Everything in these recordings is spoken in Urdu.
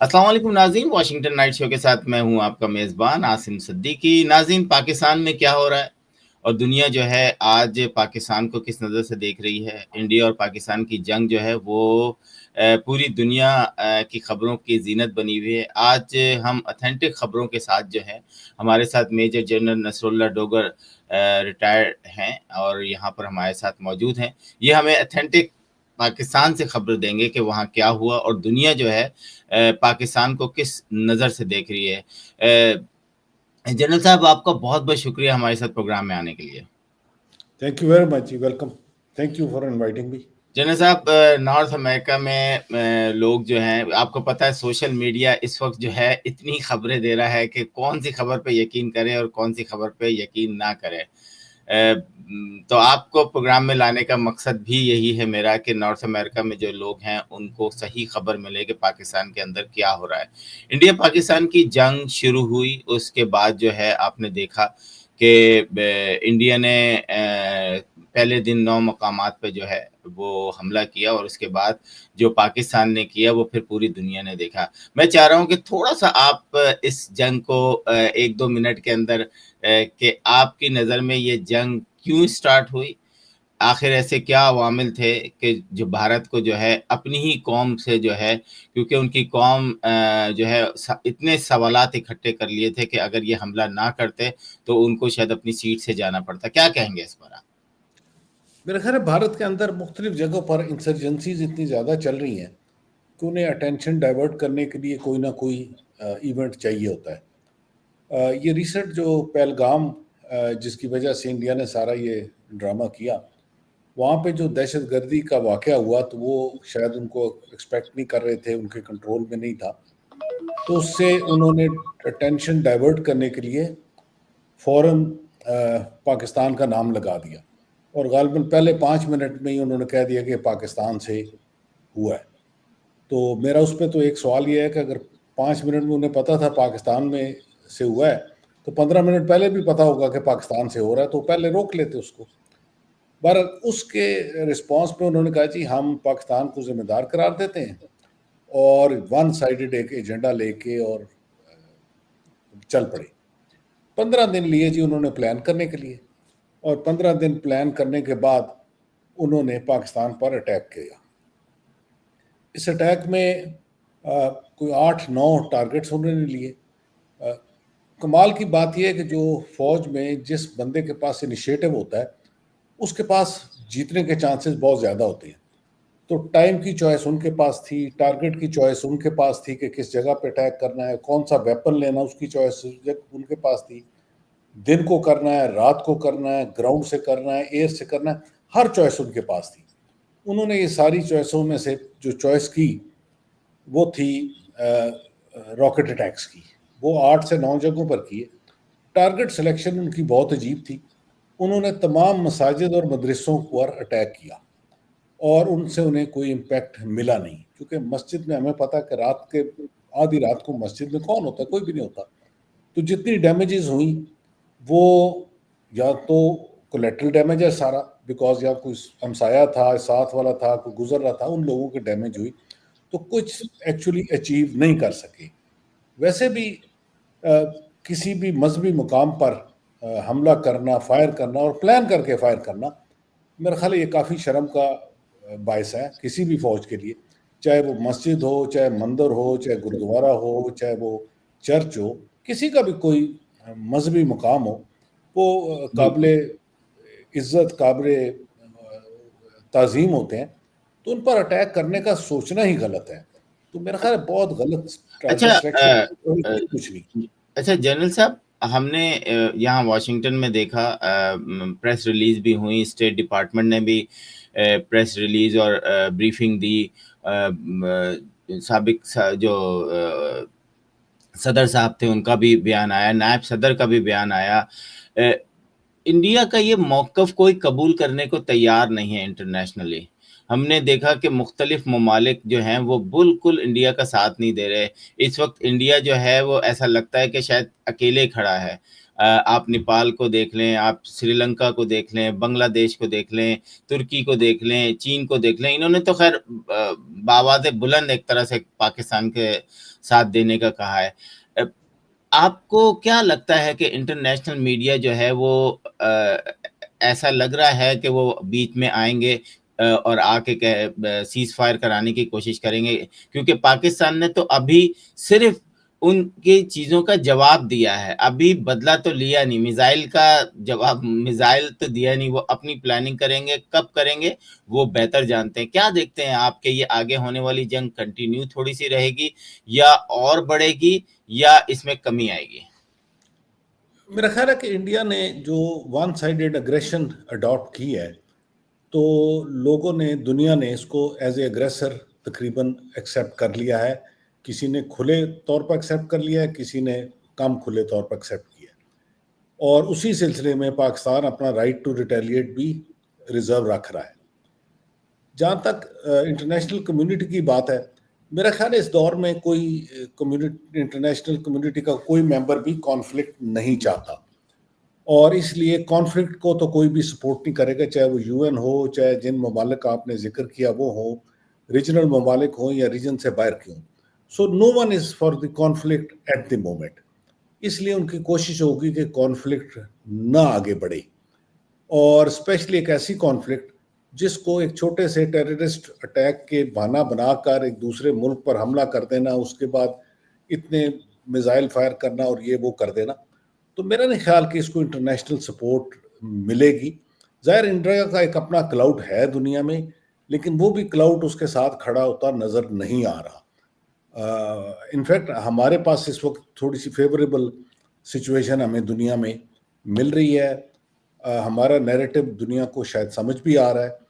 السلام علیکم ناظرین، واشنگٹن نائٹ شو کے ساتھ میں ہوں آپ کا میزبان عاصم صدیقی۔ ناظرین، پاکستان میں کیا ہو رہا ہے اور دنیا جو ہے آج پاکستان کو کس نظر سے دیکھ رہی ہے؟ انڈیا اور پاکستان کی جنگ جو ہے وہ پوری دنیا کی خبروں کی زینت بنی ہوئی ہے۔ آج ہم اتھینٹک خبروں کے ساتھ جو ہے، ہمارے ساتھ میجر جنرل نصر اللہ ڈوگر ریٹائرڈ ہیں اور یہاں پر ہمارے ساتھ موجود ہیں۔ یہ ہمیں اتھینٹک پاکستان سے خبر دیں گے کہ وہاں کیا ہوا اور دنیا جو ہے پاکستان کو کس نظر سے دیکھ رہی ہے۔ جنرل صاحب، آپ کا بہت بہت شکریہ ہمارے ساتھ پروگرام میں آنے کے لیے۔ Thank you very much, welcome, thank you for inviting me. General صاحب، نارتھ امریکہ میں لوگ جو ہیں، آپ کو پتہ ہے سوشل میڈیا اس وقت جو ہے اتنی خبریں دے رہا ہے کہ کون سی خبر پہ یقین کرے اور کون سی خبر پہ یقین نہ کرے۔ تو آپ کو پروگرام میں لانے کا مقصد بھی یہی ہے میرا کہ نارتھ امریکہ میں جو لوگ ہیں ان کو صحیح خبر ملے کہ پاکستان کے اندر کیا ہو رہا ہے۔ انڈیا پاکستان کی جنگ شروع ہوئی، اس کے بعد جو ہے آپ نے دیکھا کہ انڈیا نے پہلے دن 9 مقامات پہ جو ہے وہ حملہ کیا اور اس کے بعد جو پاکستان نے کیا وہ پھر پوری دنیا نے دیکھا۔ میں چاہ رہا ہوں کہ تھوڑا سا آپ اس جنگ کو 1-2 منٹ کے اندر کہ آپ کی نظر میں یہ جنگ کیوں سٹارٹ ہوئی، آخر ایسے کیا عوامل تھے کہ جو بھارت کو جو ہے اپنی ہی قوم سے جو ہے، کیونکہ ان کی قوم جو ہے اتنے سوالات اکٹھے کر لیے تھے کہ اگر یہ حملہ نہ کرتے تو ان کو شاید اپنی سیٹ سے جانا پڑتا۔ کیا کہیں گے اس پر آپ؟ میرا خیال ہے بھارت کے اندر مختلف جگہوں پر انسرجنسیز اتنی زیادہ چل رہی ہیں کہ انہیں اٹینشن ڈائیورٹ کرنے کے لیے کوئی نہ کوئی ایونٹ چاہیے ہوتا ہے۔ یہ ریسنٹ جو پہلگام جس کی وجہ سے انڈیا نے سارا یہ ڈرامہ کیا، وہاں پہ جو دہشت گردی کا واقعہ ہوا تو وہ شاید ان کو ایکسپیکٹ نہیں کر رہے تھے، ان کے کنٹرول میں نہیں تھا، تو اس سے انہوں نے اٹینشن ڈائیورٹ کرنے کے لیے فوراً پاکستان کا نام لگا دیا اور غالباً پہلے 5 منٹ میں ہی انہوں نے کہہ دیا کہ پاکستان سے ہوا ہے۔ تو میرا اس پہ تو ایک سوال یہ ہے کہ اگر 5 منٹ میں انہیں پتا تھا پاکستان میں سے ہوا ہے تو 15 منٹ پہلے بھی پتا ہوگا کہ پاکستان سے ہو رہا ہے، تو پہلے روک لیتے اس کو۔ بہرحال اس کے رسپانس پہ انہوں نے کہا جی ہم پاکستان کو ذمہ دار قرار دیتے ہیں اور ون سائیڈڈ ایک ایجنڈا لے کے اور چل پڑے۔ 15 دن لیے جی انہوں نے پلان کرنے کے لیے، اور 15 دن پلان کرنے کے بعد انہوں نے پاکستان پر اٹیک کیا۔ اس اٹیک میں کوئی 8-9 ٹارگٹس انہوں نے لیے۔ کمال کی بات یہ ہے کہ جو فوج میں جس بندے کے پاس انیشیٹو ہوتا ہے اس کے پاس جیتنے کے چانسز بہت زیادہ ہوتے ہیں۔ تو ٹائم کی چوائس ان کے پاس تھی، ٹارگٹ کی چوائس ان کے پاس تھی کہ کس جگہ پہ اٹیک کرنا ہے، کون سا ویپن لینا، اس کی چوائس ان کے پاس تھی، دن کو کرنا ہے، رات کو کرنا ہے، گراؤنڈ سے کرنا ہے، ایئر سے کرنا ہے، ہر چوائس ان کے پاس تھی۔ انہوں نے یہ ساری چوائسوں میں سے جو چوائس کی وہ تھی راکٹ اٹیکس کی۔ وہ 8 سے 9 جگہوں پر کیے۔ ٹارگٹ سلیکشن ان کی بہت عجیب تھی۔ انہوں نے تمام مساجد اور مدرسوں پر اٹیک کیا اور ان سے انہیں کوئی امپیکٹ ملا نہیں، کیونکہ مسجد میں ہمیں پتہ کہ رات کے آدھی رات کو مسجد میں کون ہوتا ہے؟ کوئی بھی نہیں ہوتا۔ تو جتنی ڈیمیجز ہوئیں وہ یا تو کولیٹرل ڈیمیج ہے سارا، بیکاز یا کوئی ہمسایہ تھا، ساتھ والا تھا، کوئی گزر رہا تھا، ان لوگوں کے ڈیمیج ہوئی، تو کچھ ایکچولی اچیو نہیں کر سکے۔ ویسے بھی کسی بھی مذہبی مقام پر حملہ کرنا، فائر کرنا اور پلان کر کے فائر کرنا، میرا خیال ہے یہ کافی شرم کا باعث ہے کسی بھی فوج کے لیے، چاہے وہ مسجد ہو، چاہے مندر ہو، چاہے گرودوارا ہو، چاہے وہ چرچ ہو، کسی کا بھی کوئی مذہبی مقام ہو، وہ قابل عزت، قابل تعظیم ہوتے ہیں، تو ان پر اٹیک کرنے کا سوچنا ہی غلط ہے۔ تو میرا خیال ہے بہت غلط ٹارگٹ سلیکشن، کچھ نہیں۔ اچھا جنرل صاحب، ہم نے یہاں واشنگٹن میں دیکھا، پریس ریلیز بھی ہوئی، اسٹیٹ ڈپارٹمنٹ نے بھی پریس ریلیز اور بریفنگ دی، سابق جو صدر صاحب تھے ان کا بھی بیان آیا، نائب صدر کا بھی بیان آیا۔ انڈیا کا یہ موقف کوئی قبول کرنے کو تیار نہیں ہے انٹرنیشنلی۔ ہم نے دیکھا کہ مختلف ممالک جو ہیں وہ بالکل انڈیا کا ساتھ نہیں دے رہے۔ اس وقت انڈیا جو ہے وہ ایسا لگتا ہے کہ شاید اکیلے کھڑا ہے، آپ نیپال کو دیکھ لیں، آپ سری لنکا کو دیکھ لیں، بنگلہ دیش کو دیکھ لیں، ترکی کو دیکھ لیں، چین کو دیکھ لیں، انہوں نے تو خیر بآواز بلند ایک طرح سے پاکستان کے ساتھ دینے کا کہا ہے۔ آپ کو کیا لگتا ہے کہ انٹرنیشنل میڈیا جو ہے وہ ایسا لگ رہا ہے کہ وہ بیچ میں آئیں گے اور آ کے سیز فائر کرانے کی کوشش کریں گے؟ کیونکہ پاکستان نے تو ابھی صرف ان کی چیزوں کا جواب دیا ہے، ابھی بدلہ تو لیا نہیں، میزائل کا جواب، میزائل تو دیا نہیں، وہ اپنی پلاننگ کریں گے، کب کریں گے وہ بہتر جانتے ہیں۔ کیا دیکھتے ہیں آپ کہ یہ آگے ہونے والی جنگ کنٹینیو تھوڑی سی رہے گی یا اور بڑھے گی یا اس میں کمی آئے گی؟ میرا خیال ہے کہ انڈیا نے جو ون سائیڈڈ اگریشن اڈاپٹ کی ہے تو لوگوں نے، دنیا نے اس کو ایز اے اگریسر تقریباً ایکسیپٹ کر لیا ہے۔ کسی نے کھلے طور پر ایکسیپٹ کر لیا ہے، کسی نے کم کھلے طور پر ایکسیپٹ کیا ہے، اور اسی سلسلے میں پاکستان اپنا رائٹ ٹو ریٹیلیٹ بھی ریزرو رکھ رہا ہے۔ جہاں تک انٹرنیشنل کمیونٹی کی بات ہے، میرا خیال ہے اس دور میں کوئی انٹرنیشنل کمیونٹی کا کوئی ممبر بھی کانفلکٹ نہیں چاہتا، اور اس لیے کانفلکٹ کو تو کوئی بھی سپورٹ نہیں کرے گا، چاہے وہ یو این ہو، چاہے جن ممالک کا آپ نے ذکر کیا وہ ہوں، ریجنل ممالک ہوں یا ریجن سے باہر کے ہوں۔ So no one is for the conflict at the moment, اس لیے ان کی کوشش ہوگی کہ کانفلکٹ نہ آگے بڑھے، اور اسپیشلی ایک ایسی کانفلکٹ جس کو ایک چھوٹے سے ٹیررسٹ اٹیک کے بہانہ بنا کر ایک دوسرے ملک پر حملہ کر دینا، اس کے بعد اتنے میزائل فائر کرنا اور یہ وہ کر دینا، تو میرا نہیں خیال کہ اس کو انٹرنیشنل سپورٹ ملے گی۔ ظاہر انڈیا کا ایک اپنا کلاؤڈ ہے دنیا میں، لیکن وہ بھی کلاؤڈ اس کے ساتھ کھڑا ہوتا نظر نہیں آ رہا۔ انفیکٹ ہمارے پاس اس وقت تھوڑی سی فیوریبل سچویشن ہمیں دنیا میں مل رہی ہے، ہمارا نیریٹو دنیا کو شاید سمجھ بھی آ رہا ہے۔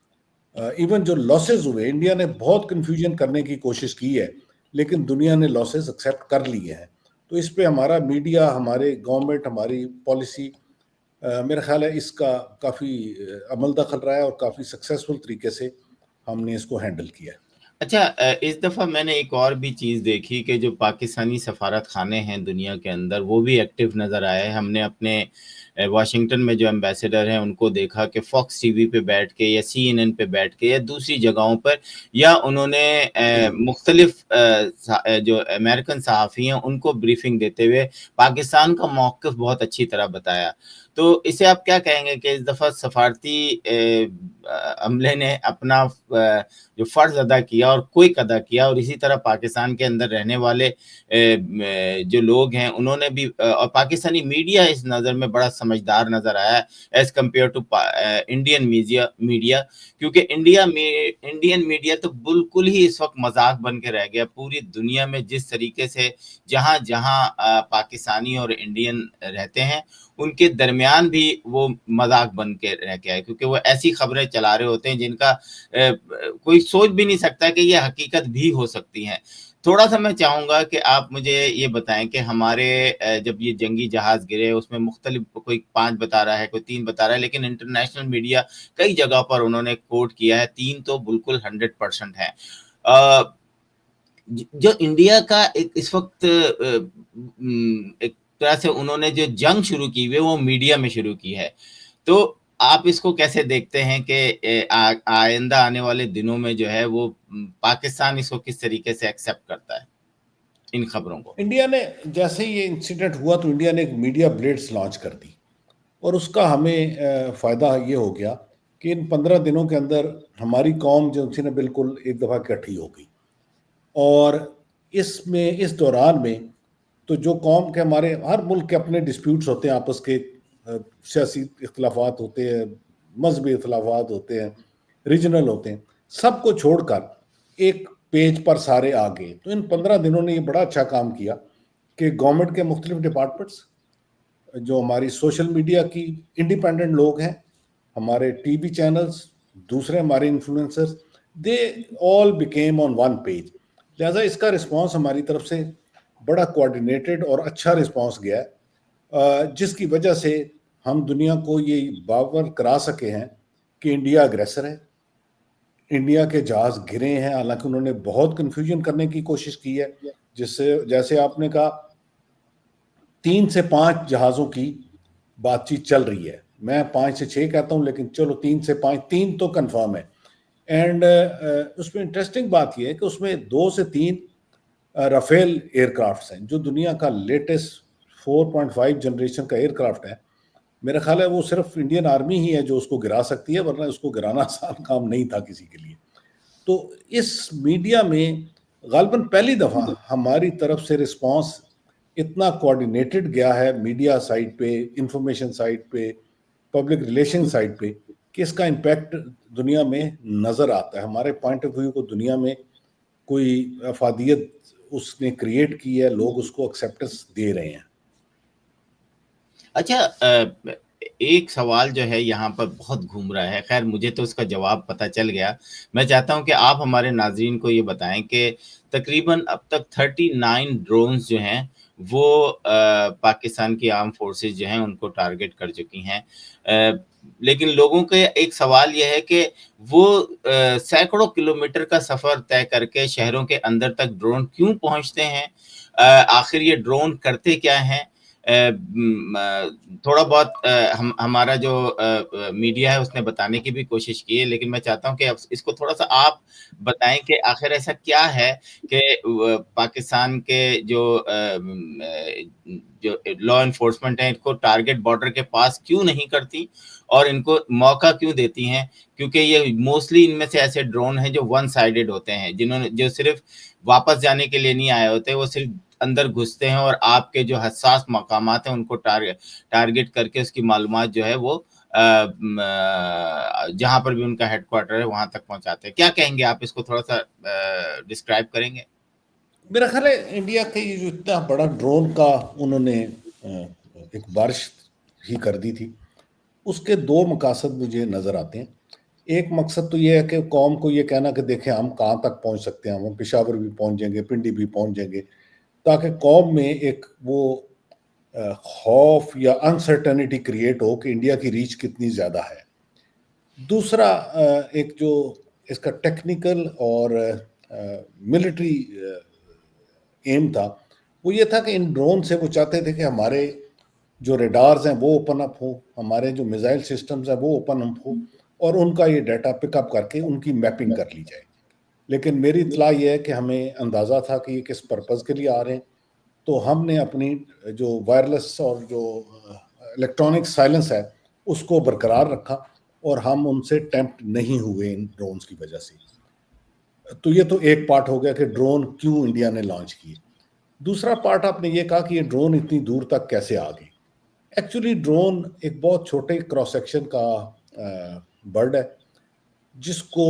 ایون جو لاسز ہوئے، انڈیا نے بہت کنفیوژن کرنے کی کوشش کی ہے، لیکن دنیا نے لاسز ایکسیپٹ کر لیے ہیں، تو اس پہ ہمارا میڈیا، ہمارے گورنمنٹ، ہماری پالیسی، میرا خیال ہے اس کا کافی عمل دخل رہا ہے اور کافی سکسیسفل طریقے سے ہم نے اس کو ہینڈل کیا ہے۔ اچھا، اس دفعہ میں نے ایک اور بھی چیز دیکھی کہ جو پاکستانی سفارت خانے ہیں دنیا کے اندر وہ بھی ایکٹیو نظر آئے۔ ہم نے اپنے واشنگٹن میں جو ایمبیسڈر ہیں ان کو دیکھا کہ فاکس ٹی وی پہ بیٹھ کے یا سی این این پہ بیٹھ کے یا دوسری جگہوں پر، یا انہوں نے مختلف جو امریکن صحافی ہیں ان کو بریفنگ دیتے ہوئے پاکستان کا موقف بہت اچھی طرح بتایا۔ تو اسے آپ کیا کہیں گے کہ اس دفعہ سفارتی عملے نے اپنا جو فرض ادا کیا اور کوئک ادا کیا، اور اسی طرح پاکستان کے اندر رہنے والے جو لوگ ہیں انہوں نے بھی، اور پاکستانی میڈیا اس نظر میں بڑا سمجھدار نظر آیا ہے as compared to Indian media, کیونکہ انڈین میڈیا تو بالکل ہی اس وقت مذاق بن کے رہ گیا پوری دنیا میں۔ جس طریقے سے جہاں جہاں پاکستانی اور انڈین رہتے ہیں ان کے درمیان بھی وہ مذاق بن کے رہ گیا ہے، کیونکہ وہ ایسی خبریں چلا رہے ہوتے ہیں جن کا کوئی سوچ بھی نہیں سکتا کہ یہ حقیقت بھی ہو سکتی ہیں۔ تھوڑا سا میں چاہوں گا کہ آپ مجھے یہ بتائیں کہ ہمارے جب یہ جنگی جہاز گرے اس میں مختلف، کوئی 5 بتا رہا ہے، کوئی 3 بتا رہا ہے، لیکن انٹرنیشنل میڈیا کئی جگہ پر انہوں نے کوٹ کیا ہے، 3 تو بالکل 100% ہے۔ جو انڈیا کا ایک اس وقت ایک طرح سے انہوں نے جو جنگ شروع کی ہوئی وہ میڈیا میں شروع کی ہے، تو آپ اس کو کیسے دیکھتے ہیں کہ آئندہ آنے والے دنوں میں جو ہے وہ پاکستان اس کو کس طریقے سے ایکسیپٹ کرتا ہے ان خبروں کو؟ انڈیا نے جیسے یہ انسیڈنٹ ہوا تو انڈیا نے ایک میڈیا بلیٹس لانچ کر دی، اور اس کا ہمیں فائدہ یہ ہو گیا کہ ان 15 دنوں کے اندر ہماری قوم جو تھی نا بالکل ایک دفعہ اکٹھی ہو گئی، اور اس دوران میں تو جو قوم کے، ہمارے ہر ملک کے اپنے ڈسپیوٹس ہوتے ہیں، آپس کے سیاسی اختلافات ہوتے ہیں، مذہبی اختلافات ہوتے ہیں، ریجنل ہوتے ہیں، سب کو چھوڑ کر ایک پیج پر سارے آ گئے۔ تو ان 15 دنوں نے یہ بڑا اچھا کام کیا کہ گورنمنٹ کے مختلف ڈپارٹمنٹس، جو ہماری سوشل میڈیا کی انڈیپینڈنٹ لوگ ہیں، ہمارے ٹی وی چینلز، دوسرے ہمارے influencers, they all became on one page. لہٰذا اس کا رسپانس ہماری طرف سے بڑا کوآرڈینیٹڈ اور اچھا رسپانس گیا ہے، جس کی وجہ سے ہم دنیا کو یہ باور کرا سکے ہیں کہ انڈیا اگریسر ہے، انڈیا کے جہاز گرے ہیں، حالانکہ انہوں نے بہت کنفیوژن کرنے کی کوشش کی ہے، جس سے جیسے آپ نے کہا 3 سے 5 جہازوں کی بات چیت چل رہی ہے. میں 5 سے 6 کہتا ہوں لیکن چلو 3 سے 5, 3 تو کنفرم ہے. اینڈ اس میں انٹرسٹنگ بات یہ ہے کہ اس میں 2 سے 3 رافیل ایئر کرافٹس ہیں جو دنیا کا لیٹسٹ 4.5 جنریشن کا ایئر کرافٹ ہے. میرا خیال ہے وہ صرف انڈین آرمی ہی ہے جو اس کو گرا سکتی ہے, ورنہ اس کو گرانا آسان کام نہیں تھا کسی کے لیے. تو اس میڈیا میں غالباً پہلی دفعہ ہماری طرف سے رسپانس اتنا کوآرڈینیٹڈ گیا ہے میڈیا سائٹ پہ, انفارمیشن سائٹ پہ, پبلک ریلیشن سائٹ پہ, کہ اس کا امپیکٹ دنیا میں نظر آتا ہے. ہمارے پوائنٹ آف ویو کو دنیا میں کوئی افادیت اس نے کریٹ کی ہے, لوگ اس کو ایکسیپٹنس دے رہے ہیں. اچھا, ایک سوال جو ہے یہاں پر بہت گھوم رہا ہے, خیر مجھے تو اس کا جواب پتہ چل گیا. میں چاہتا ہوں کہ آپ ہمارے ناظرین کو یہ بتائیں کہ تقریباً اب تک 39 ڈرونز جو ہیں وہ پاکستان کی آرم فورسز جو ہیں ان کو ٹارگٹ کر چکی ہیں. لیکن لوگوں کا ایک سوال یہ ہے کہ وہ سینکڑوں کلومیٹر کا سفر طے کر کے شہروں کے اندر تک ڈرون کیوں پہنچتے ہیں؟ آخر یہ ڈرون کرتے کیا ہیں؟ تھوڑا بہت ہمارا جو میڈیا ہے اس نے بتانے کی بھی کوشش کی ہے, لیکن میں چاہتا ہوں کہ اس کو تھوڑا سا آپ بتائیں کہ آخر ایسا کیا ہے کہ پاکستان کے جو لا انفورسمنٹ ہے ان کو ٹارگٹ بارڈر کے پاس کیوں نہیں کرتی اور ان کو موقع کیوں دیتی ہیں؟ کیونکہ یہ موسٹلی ان میں سے ایسے ڈرون ہیں جو ون سائیڈڈ ہوتے ہیں, جو صرف واپس جانے کے لیے نہیں آئے ہوتے, وہ صرف اندر گھستے ہیں اور آپ کے جو حساس مقامات ہیں ان کو ٹارگٹ کر کے اس کی معلومات جو ہے وہ جہاں پر بھی ان کا ہیڈ کوارٹر ہے وہاں تک پہنچاتے ہیں. کیا کہیں گے آپ, اس کو تھوڑا سا ڈسکرائب کریں گے؟ میرا خیال ہے انڈیا کا یہ جو اتنا بڑا ڈرون کا انہوں نے ایک بارش ہی کر دی تھی, اس کے 2 مقاصد مجھے نظر آتے ہیں. ایک مقصد تو یہ ہے کہ قوم کو یہ کہنا کہ دیکھیں ہم کہاں تک پہنچ سکتے ہیں, ہم پشاور بھی پہنچ جائیں گے, پنڈی بھی پہنچ جائیں گے, تاکہ قوم میں ایک وہ خوف یا انسرٹنٹی کریٹ ہو کہ انڈیا کی ریچ کتنی زیادہ ہے. دوسرا ایک جو اس کا ٹیکنیکل اور ملٹری ایم تھا وہ یہ تھا کہ ان ڈرون سے وہ چاہتے تھے کہ ہمارے جو ریڈارز ہیں وہ اوپن اپ ہو, ہمارے جو میزائل سسٹمز ہیں وہ اوپن اپ ہو, اور ان کا یہ ڈیٹا پک اپ کر کے ان کی میپنگ کر لی جائے. لیکن میری اطلاع یہ ہے کہ ہمیں اندازہ تھا کہ یہ کس پرپز کے لیے آ رہے ہیں, تو ہم نے اپنی جو وائرلیس اور جو الیکٹرانک سائلنس ہے اس کو برقرار رکھا, اور ہم ان سے ٹیمپٹ نہیں ہوئے ان ڈرونز کی وجہ سے. تو یہ تو ایک پارٹ ہو گیا کہ ڈرون کیوں انڈیا نے لانچ کیے. دوسرا پارٹ آپ نے یہ کہا کہ یہ ڈرون اتنی دور تک کیسے آ گئی. ایکچولی ڈرون ایک بہت چھوٹے کراس سیکشن کا برڈ ہے جس کو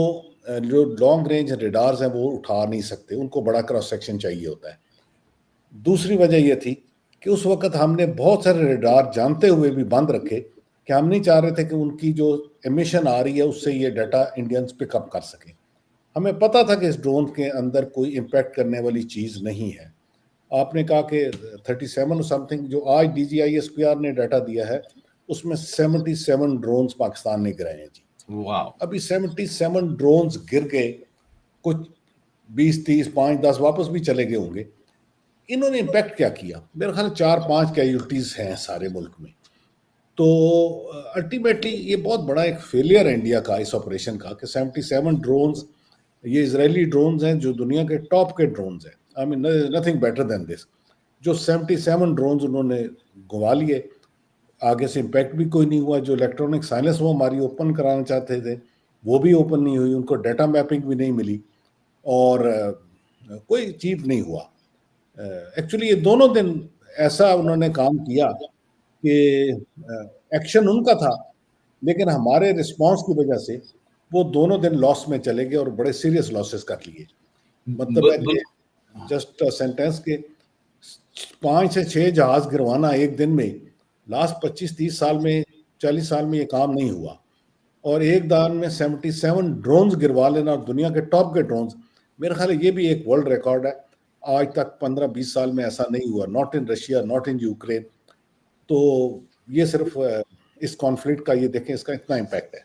جو لانگ رینج ریڈارز ہیں وہ اٹھا نہیں سکتے, ان کو بڑا کراس سیکشن چاہیے ہوتا ہے. دوسری وجہ یہ تھی کہ اس وقت ہم نے بہت سارے ریڈار جانتے ہوئے بھی بند رکھے کہ ہم نہیں چاہ رہے تھے کہ ان کی جو ایمیشن آ رہی ہے اس سے یہ ڈیٹا انڈینز پک اپ کر سکیں. ہمیں پتا تھا کہ اس ڈرون کے اندر کوئی امپیکٹ کرنے والی چیز نہیں ہے. آپ نے کہا کہ 37 سم تھنگ جو آج D G I S P R نے ڈیٹا دیا ہے اس میں 77 ڈرونز پاکستان نے گرائے ہیں جی. واو. ابھی 77 ڈرونز گر گئے, کچھ 20 30 5 10 واپس بھی چلے گئے ہوں گے. انہوں نے امپیکٹ کیا کیا؟ میرے خیال 4-5 کیجولٹیز ہیں سارے ملک میں. تو الٹیمیٹلی یہ بہت بڑا ایک فیلئر ہے انڈیا کا اس آپریشن کا کہ 77 ڈرونز, یہ اسرائیلی ڈرونز ہیں جو دنیا کے ٹاپ کے ڈرونز ہیں. آئی مین نتھنگ بیٹر دین دس. جو 77 ڈرونز انہوں نے گنوا لیے, آگے سے امپیکٹ بھی کوئی نہیں ہوا. جو الیکٹرانک سائلنس وہ ہماری اوپن کرانا چاہتے تھے وہ بھی اوپن نہیں ہوئی, ان کو ڈیٹا میپنگ بھی نہیں ملی, اور کوئی چیز نہیں ہوا. ایکچولی یہ دونوں دن ایسا انہوں نے کام کیا کہ ایکشن ان کا تھا لیکن ہمارے رسپانس کی وجہ سے وہ دونوں دن لاس میں چلے گئے اور بڑے سیریس لاسز کر لیے. مطلب ہے کہ جسٹ سینٹینس کے 5 سے 6 جہاز گروانا ایک دن میں لاسٹ 25-30 سال میں 40 سال میں یہ کام نہیں ہوا, اور ایک دان میں 77 ڈرونز گروا لینا, اور دنیا کے ٹاپ کے ڈرونز. میرے خیال ہے یہ بھی ایک ورلڈ ریکارڈ ہے. آج تک 15-20 سال میں ایسا نہیں ہوا, not in Russia, not in Ukraine. تو یہ صرف اس کانفلکٹ کا یہ دیکھیں اس کا اتنا امپیکٹ ہے.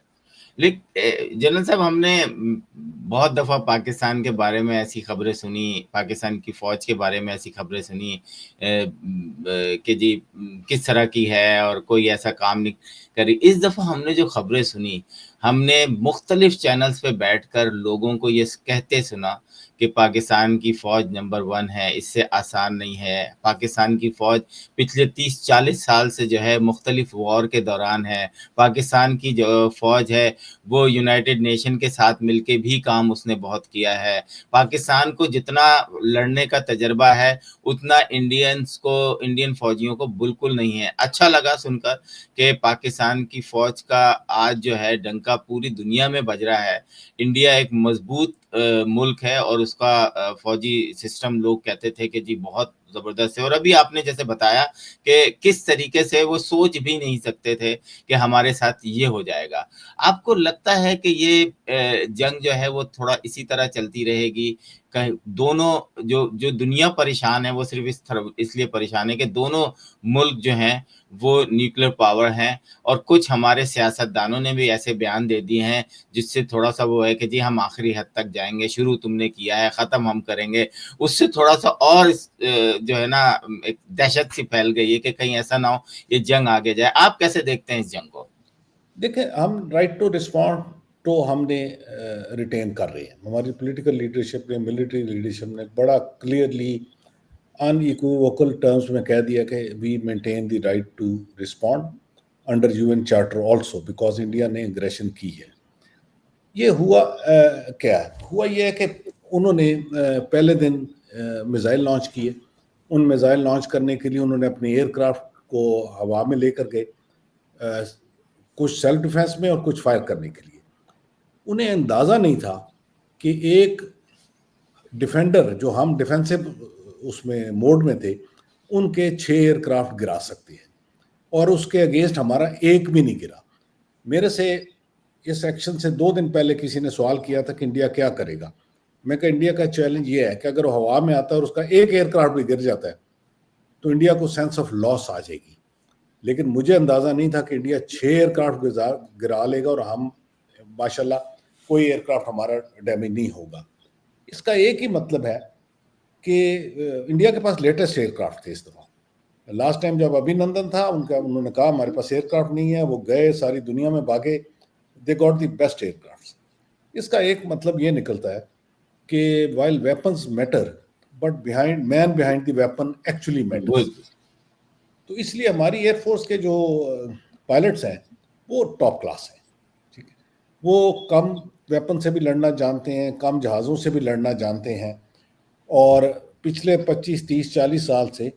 جنرل صاحب ہم نے بہت دفعہ پاکستان کے بارے میں ایسی خبریں سنی، پاکستان کی فوج کے بارے میں ایسی خبریں سنی کہ جی کس طرح کی ہے اور کوئی ایسا کام نہیں کری. اس دفعہ ہم نے جو خبریں سنی، ہم نے مختلف چینلز پہ بیٹھ کر لوگوں کو یہ کہتے سنا کہ پاکستان کی فوج نمبر 1 ہے، اس سے آسان نہیں ہے. پاکستان کی فوج پچھلے 30-40 سال سے جو ہے مختلف وار کے دوران ہے. پاکستان کی جو فوج ہے وہ یونائٹڈ نیشن کے ساتھ مل کے بھی کام اس نے بہت کیا ہے. پاکستان کو جتنا لڑنے کا تجربہ ہے اتنا انڈین فوجیوں کو بالکل نہیں ہے. اچھا لگا سن کر کہ پاکستان کی فوج کا آج جو ہے ڈنکا پوری دنیا میں بج رہا ہے. انڈیا ایک مضبوط ملک ہے اور اس کا فوجی سسٹم لوگ کہتے تھے کہ جی بہت زبردست ہے. اور ابھی آپ نے جیسے بتایا کہ کس طریقے سے وہ سوچ بھی نہیں سکتے تھے کہ ہمارے ساتھ یہ ہو جائے گا. آپ کو لگتا ہے کہ یہ جنگ جو ہے وہ تھوڑا اسی طرح چلتی رہے گی؟ دونوں جو دنیا پریشان ہے وہ صرف اس لیے پریشان ہے کہ دونوں ملک جو ہیں وہ نیوکلیر پاور ہیں، اور کچھ ہمارے سیاستدانوں نے بھی ایسے بیان دے دیے ہیں جس سے تھوڑا سا وہ ہے کہ جی ہم آخری حد تک جائیں گے، شروع تم نے کیا ہے ختم ہم کریں گے. اس سے تھوڑا سا اور جو ہے نا ایک دہشت سی پھیل گئی ہے کہ کہیں ایسا نہ ہو یہ جنگ آگے جائے. آپ کیسے دیکھتے ہیں اس جنگ کو؟ دیکھیں، ہم رائٹ ٹو رسپونڈ تو ہم نے ریٹین کر رہے ہیں. ہماری پولیٹیکل لیڈرشپ نے، ملٹری لیڈرشپ نے بڑا کلیئرلی ان ایکویوکل ٹرمز میں کہہ دیا کہ we maintain the right to respond under UN charter also because India نے اگریشن کی ہے. یہ ہوا کیا ہے؟ ہوا یہ ہے کہ انہوں نے پہلے دن میزائل لانچ کیے. ان میزائل لانچ کرنے کے لیے انہوں نے اپنے ایئر کرافٹ کو ہوا میں لے کر گئے، کچھ سیلف ڈیفense میں اور کچھ فائر کرنے کے لیے. انہیں اندازہ نہیں تھا کہ ایک ڈیفینڈر جو ہم ڈیفینسو اس میں موڈ میں تھے ان کے 6 ایئر کرافٹ گرا سکتے ہیں، اور اس کے اگینسٹ ہمارا ایک بھی نہیں گرا. میرے سے اس ایکشن سے 2 دن پہلے کسی نے سوال کیا تھا کہ انڈیا کیا کرے گا. میں کہا انڈیا کا چیلنج یہ ہے کہ اگر وہ ہوا میں آتا ہے اور اس کا ایک ایئر کرافٹ بھی گر جاتا ہے تو انڈیا کو سینس آف لاس آ جائے گی. لیکن مجھے اندازہ نہیں تھا کہ انڈیا 6 ایئر کرافٹ گرا لے گا اور ہم ماشاءاللہ کوئی ایئر کرافٹ ہمارا ڈیمیج نہیں ہوگا. اس کا ایک ہی مطلب ہے کہ انڈیا کے پاس لیٹسٹ ایئر کرافٹ تھے. اس دفعہ لاسٹ ٹائم جب ابھینندن تھا انہوں نے کہا ہمارے پاس ایئر کرافٹ نہیں ہے، وہ گئے ساری دنیا میں بھاگے، they got the best aircraft. اس کا ایک مطلب یہ نکلتا ہے کہ while weapons matter but man behind the weapon actually matters. تو اس لیے ہماری ایئر فورس کے جو پائلٹس ہیں وہ ٹاپ کلاس ہیں. ٹھیک ہے، وہ کم ویپن سے بھی لڑنا جانتے ہیں، کم جہازوں سے بھی لڑنا جانتے ہیں، اور پچھلے 25-30-40 سال سے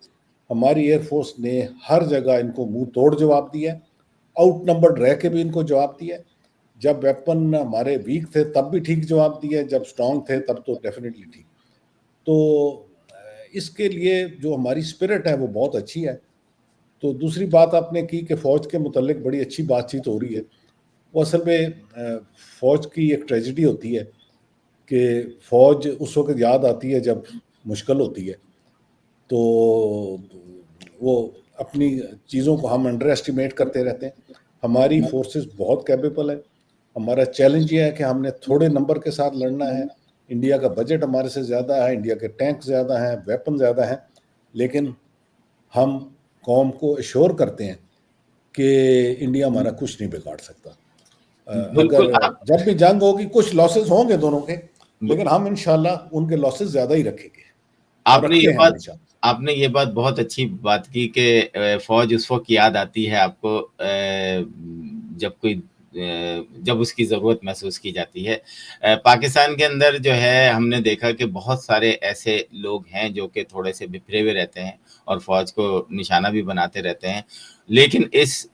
ہماری ایئر فورس نے ہر جگہ ان کو منہ توڑ جواب دیا، آؤٹ نمبرڈ رہ کے بھی ان کو جواب دیا. جب ویپن ہمارے ویک تھے تب بھی ٹھیک جواب دیا، جب اسٹرانگ تھے تب تو ڈیفینیٹلی ٹھیک. تو اس کے لیے جو ہماری اسپرٹ ہے وہ بہت اچھی ہے. تو دوسری بات آپ نے کی کہ فوج کے متعلق بڑی اچھی بات چیت ہو رہی ہے. وہ اصل میں فوج کی ایک ٹریجڈی ہوتی ہے کہ فوج اس وقت یاد آتی ہے جب مشکل ہوتی ہے، تو وہ اپنی چیزوں کو ہم انڈر ایسٹیمیٹ کرتے رہتے ہیں. ہماری فورسز بہت کیپیبل ہے. ہمارا چیلنج یہ ہے کہ ہم نے تھوڑے نمبر کے ساتھ لڑنا ہے. انڈیا کا بجٹ ہمارے سے زیادہ ہے، انڈیا کے ٹینک زیادہ ہیں، ویپن زیادہ ہیں، لیکن ہم قوم کو ایشور کرتے ہیں کہ انڈیا ہمارا کچھ نہیں بگاڑ سکتا. بالکل. اگر جب بھی جنگ ہوگی کچھ لاسز ہوں گے دونوں کے، لیکن ہم انشاءاللہ ان کے لاسز زیادہ ہی رکھیں گے اور رکھتے ہیں ہمیشہ. آپ نے یہ بات بہت اچھی بات کی کہ فوج اس وقت یاد آتی ہے آپ کو جب اس کی ضرورت محسوس کی جاتی ہے. پاکستان کے اندر جو ہے ہم نے دیکھا کہ بہت سارے ایسے لوگ ہیں جو کہ تھوڑے سے بکھرے ہوئے رہتے ہیں اور فوج کو نشانہ بھی بناتے رہتے ہیں، لیکن اس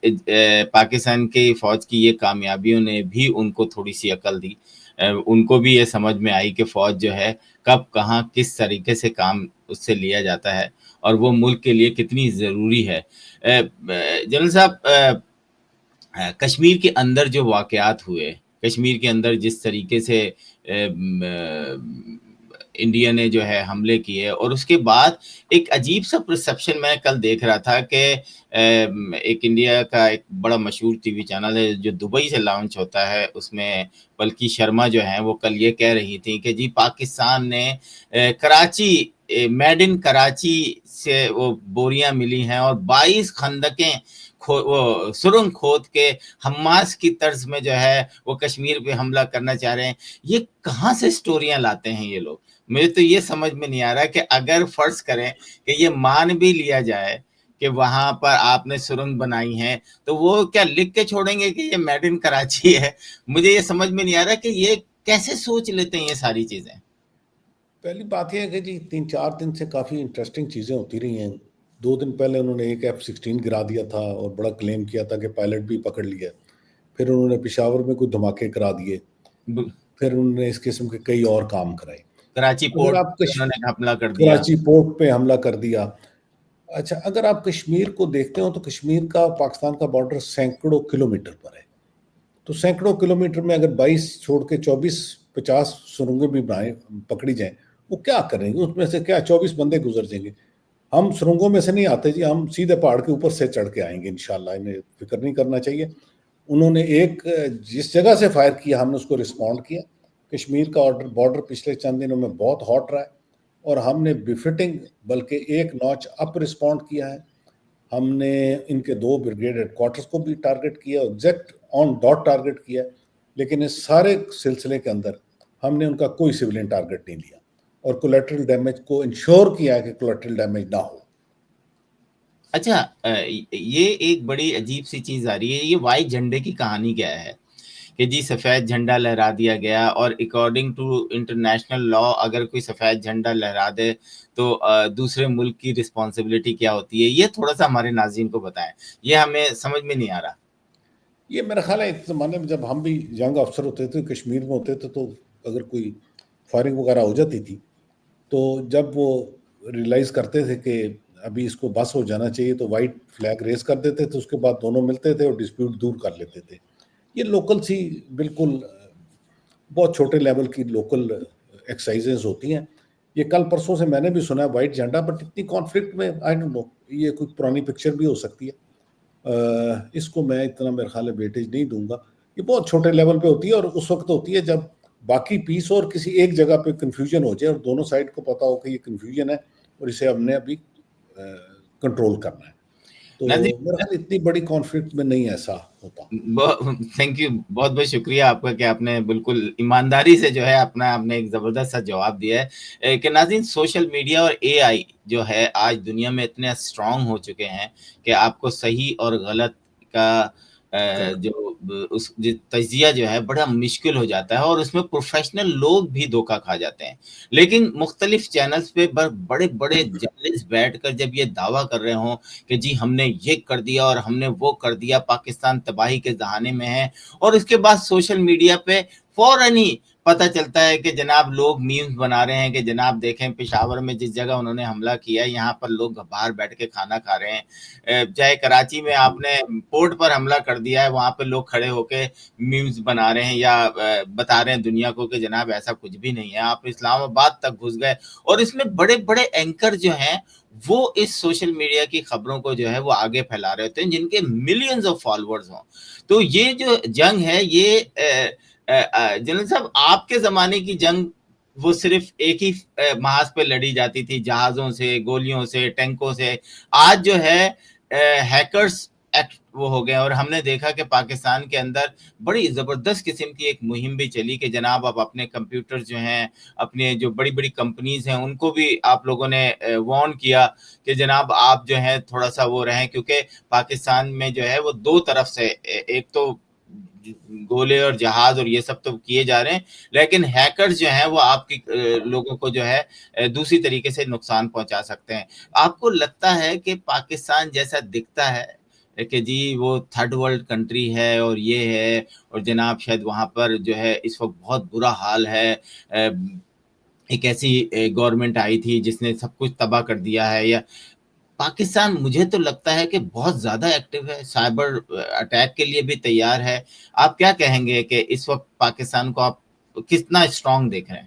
پاکستان کی فوج کی یہ کامیابیوں نے بھی ان کو تھوڑی سی عقل دی. ان کو بھی یہ سمجھ میں آئی کہ فوج جو ہے کب کہاں کس طریقے سے کام اس سے لیا جاتا ہے اور وہ ملک کے لیے کتنی ضروری ہے. جنرل صاحب، کشمیر کے اندر جو واقعات ہوئے، کشمیر کے اندر جس طریقے سے انڈیا نے جو ہے حملے کیے، اور اس کے بعد ایک عجیب سا پرسپشن میں کل دیکھ رہا تھا کہ ایک انڈیا کا ایک بڑا مشہور ٹی وی چینل ہے جو دبئی سے لانچ ہوتا ہے، اس میں پلکی شرما جو ہیں وہ کل یہ کہہ رہی تھی کہ جی پاکستان نے کراچی میڈ ان کراچی سے وہ بوریاں ملی ہیں اور 22 خندقیں وہ سرنگ کھود کے حماس کی طرز میں جو ہے وہ کشمیر پہ حملہ کرنا چاہ رہے ہیں۔ یہ کہاں سے سٹوریاں لاتے ہیں یہ لوگ؟ مجھے تو یہ سمجھ میں نہیں آ رہا کہ اگر فرض کریں کہ یہ مان بھی لیا جائے کہ وہاں پر آپ نے سرنگ بنائی ہے، تو وہ کیا لکھ کے چھوڑیں گے کہ یہ میڈ ان کراچی ہے؟ مجھے یہ سمجھ میں نہیں آ رہا کہ یہ کیسے سوچ لیتے ہیں یہ ساری چیزیں۔ پہلی بات یہ ہے کہ جی 3-4 دن سے کافی انٹرسٹنگ چیزیں ہوتی رہی ہیں۔ 2 دن پہلے انہوں نے ایک F-16 گرا دیا تھا اور بڑا کلیم کیا تھا کہ پائلٹ بھی پکڑ لیا۔ پھر انہوں نے پشاور میں کوئی دھماکے کرا دیے، پھر انہوں نے اس قسم کے کئی اور کام کرائے۔ کراچی اگر پورٹ آپ انہوں نے حملہ کر دیا، کراچی پورٹ پہ حملہ کر دیا۔ اچھا، اگر آپ کشمیر کو دیکھتے ہو تو کشمیر کا پاکستان کا بارڈر سینکڑوں کلومیٹر پر ہے، تو سینکڑوں کلومیٹر میں اگر 22 چھوڑ کے 24-50 سرنگیں بھی پکڑی جائیں، وہ کیا کریں گے؟ اس میں سے کیا 24 بندے گزر جائیں گے؟ ہم سرنگوں میں سے نہیں آتے جی، ہم سیدھے پہاڑ کے اوپر سے چڑھ کے آئیں گے انشاءاللہ، انہیں فکر نہیں کرنا چاہیے۔ انہوں نے جس جگہ سے فائر کیا ہم نے اس کو رسپونڈ کیا۔ کشمیر کا بارڈر پچھلے چند دنوں میں بہت ہاٹ رہا ہے اور ہم نے بفٹنگ بلکہ ایک نوچ اپ رسپونڈ کیا ہے۔ ہم نے ان کے 2 بریگیڈ ہیڈ کوارٹرز کو بھی ٹارگٹ کیا، ایگزیکٹ آن ڈاٹ ٹارگٹ کیا، لیکن اس سارے سلسلے کے اندر ہم نے ان کا کوئی سیولین ٹارگٹ نہیں لیا اور کولیٹرل ڈیمیج کو انشور کیا ہے کہ کولیٹرل ڈیمیج نہ ہو۔ اچھا یہ ایک بڑی عجیب سی چیز آ رہی ہے، یہ وائٹ جھنڈے کی کہانی کیا ہے کہ جی سفید جھنڈا لہرا دیا گیا، اور اکارڈنگ ٹو انٹرنیشنل لا اگر کوئی سفید جھنڈا لہرا دے تو دوسرے ملک کی رسپانسبلٹی کیا ہوتی ہے؟ یہ تھوڑا سا ہمارے ناظرین کو بتائیں، یہ ہمیں سمجھ میں نہیں آ رہا۔ یہ میرا خیال ہے ایک زمانے میں جب ہم بھی ینگ افسر ہوتے تھے کشمیر میں ہوتے تھے، تو اگر کوئی فائرنگ وغیرہ ہو جاتی تھی تو جب وہ ریئلائز کرتے تھے کہ ابھی اس کو بس ہو جانا چاہیے تو وائٹ فلیگ ریز کر دیتے تھے، اس کے بعد دونوں ملتے تھے اور ڈسپیوٹ دور کر لیتے تھے۔ یہ لوکل سی بالکل بہت چھوٹے لیول کی لوکل ایکسرسائزز ہوتی ہیں۔ یہ کل پرسوں سے میں نے بھی سنا ہے وائٹ جھنڈا، بٹ اتنی کانفلکٹ میں آئی ڈونٹ نو، یہ کوئی پرانی پکچر بھی ہو سکتی ہے۔ اس کو میں اتنا میرے خیال ہے ویٹیج نہیں دوں گا۔ یہ بہت چھوٹے لیول پہ ہوتی ہے اور اس وقت ہوتی ہے جب باقی پیس اور کسی ایک جگہ پہ کنفیوژن ہو جائے اور دونوں سائڈ کو پتا ہو کہ یہ کنفیوژن ہے اور اسے ہم نے ابھی کنٹرول کرنا ہے۔ تو میرا خیال اتنی بڑی کانفلکٹ میں نہیں ایسا ہوتا۔ تھینک یو، بہت بہت شکریہ آپ کا کہ آپ نے بالکل ایمانداری سے جو ہے اپنا آپ نے ایک زبردست سا جواب دیا ہے کہ ناظرین سوشل میڈیا اور اے آئی جو ہے آج دنیا میں اتنے اسٹرانگ ہو چکے ہیں کہ آپ کو صحیح اور غلط کا جو اس تجزیہ جو ہے بڑا مشکل ہو جاتا ہے، اور اس میں پروفیشنل لوگ بھی دھوکہ کھا جاتے ہیں۔ لیکن مختلف چینلز پہ بڑے بڑے جرنلسٹ بیٹھ کر جب یہ دعویٰ کر رہے ہوں کہ جی ہم نے یہ کر دیا اور ہم نے وہ کر دیا، پاکستان تباہی کے دہانے میں ہے، اور اس کے بعد سوشل میڈیا پہ فوراً ہی پتہ چلتا ہے کہ جناب لوگ میمز بنا رہے ہیں کہ جناب دیکھیں پشاور میں جس جگہ انہوں نے حملہ کیا ہے یہاں پر لوگ باہر بیٹھ کے کھانا کھا رہے ہیں، چاہے کراچی میں آپ نے پورٹ پر حملہ کر دیا ہے وہاں پہ لوگ کھڑے ہو کے میمز بنا رہے ہیں یا بتا رہے ہیں دنیا کو کہ جناب ایسا کچھ بھی نہیں ہے، آپ اسلام آباد تک گھس گئے، اور اس میں بڑے بڑے اینکر جو ہیں وہ اس سوشل میڈیا کی خبروں کو جو ہے وہ آگے پھیلا رہے ہوتے ہیں جن کے ملینز آف فالوورز ہوں۔ تو یہ جو جنگ ہے یہ جنرل صاحب آپ کے زمانے کی جنگ وہ صرف ایک ہی محاذ پہ لڑی جاتی تھی، جہازوں سے، گولیوں سے، ٹینکوں سے۔ آج جو ہے ہیکرز ایکٹ وہ ہو گئے، اور ہم نے دیکھا کہ پاکستان کے اندر بڑی زبردست قسم کی ایک مہم بھی چلی کہ جناب اب اپنے کمپیوٹر جو ہیں، اپنے جو بڑی بڑی کمپنیز ہیں ان کو بھی آپ لوگوں نے وارن کیا کہ جناب آپ جو ہیں تھوڑا سا وہ رہیں، کیونکہ پاکستان میں جو ہے وہ 2 طرف سے ایک تو گولے اور جہاز اور یہ سب تو کیے جا رہے ہیں، لیکن ہیکرز جو ہیں وہ آپ کی لوگوں کو جو ہے دوسری طریقے سے نقصان پہنچا سکتے ہیں۔ آپ کو لگتا ہے کہ پاکستان جیسا دکھتا ہے کہ جی وہ تھرڈ ورلڈ کنٹری ہے اور یہ ہے، اور جناب شاید وہاں پر جو ہے اس وقت بہت برا حال ہے، ایک ایسی گورنمنٹ آئی تھی جس نے سب کچھ تباہ کر دیا ہے، یا پاکستان مجھے تو لگتا ہے کہ بہت زیادہ ایکٹیو ہے، سائبر اٹیک کے لیے بھی تیار ہے؟ آپ کیا کہیں گے کہ اس وقت پاکستان کو آپ کتنا اسٹرانگ دیکھ رہے ہیں؟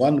1